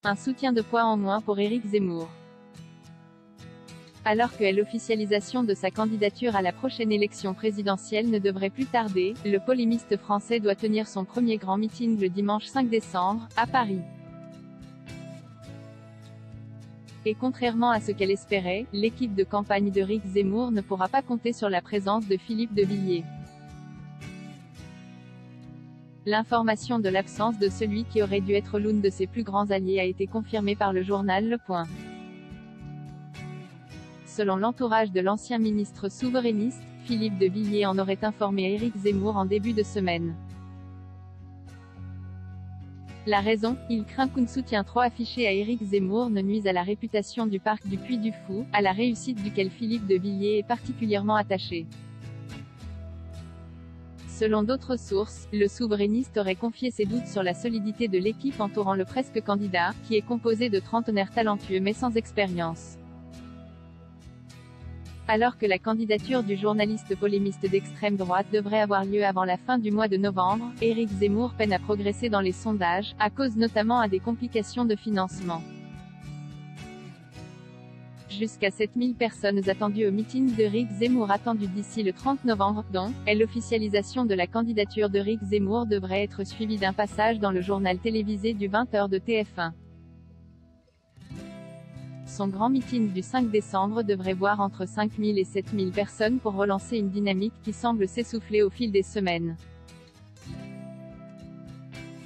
Un soutien de poids en moins pour Éric Zemmour. Alors que l'officialisation de sa candidature à la prochaine élection présidentielle ne devrait plus tarder, le polémiste français doit tenir son premier grand meeting le dimanche 5 décembre, à Paris. Et contrairement à ce qu'elle espérait, l'équipe de campagne d'Éric Zemmour ne pourra pas compter sur la présence de Philippe de Villiers. L'information de l'absence de celui qui aurait dû être l'un de ses plus grands alliés a été confirmée par le journal Le Point. Selon l'entourage de l'ancien ministre souverainiste, Philippe de Villiers en aurait informé Éric Zemmour en début de semaine. La raison, il craint qu'un soutien trop affiché à Éric Zemmour ne nuise à la réputation du parc du Puy du Fou, à la réussite duquel Philippe de Villiers est particulièrement attaché. Selon d'autres sources, le souverainiste aurait confié ses doutes sur la solidité de l'équipe entourant le presque candidat, qui est composé de trentenaires talentueux mais sans expérience. Alors que la candidature du journaliste polémiste d'extrême droite devrait avoir lieu avant la fin du mois de novembre, Éric Zemmour peine à progresser dans les sondages, à cause notamment à des complications de financement. Jusqu'à 7000 personnes attendues au meeting d'Éric Zemmour attendu d'ici le 30 novembre, dont l'officialisation de la candidature d'Éric Zemmour devrait être suivie d'un passage dans le journal télévisé du 20h de TF1. Son grand meeting du 5 décembre devrait voir entre 5000 et 7000 personnes pour relancer une dynamique qui semble s'essouffler au fil des semaines.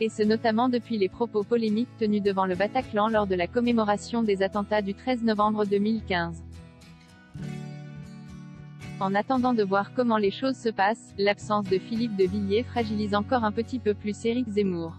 Et ce notamment depuis les propos polémiques tenus devant le Bataclan lors de la commémoration des attentats du 13 novembre 2015. En attendant de voir comment les choses se passent, l'absence de Philippe de Villiers fragilise encore un petit peu plus Éric Zemmour.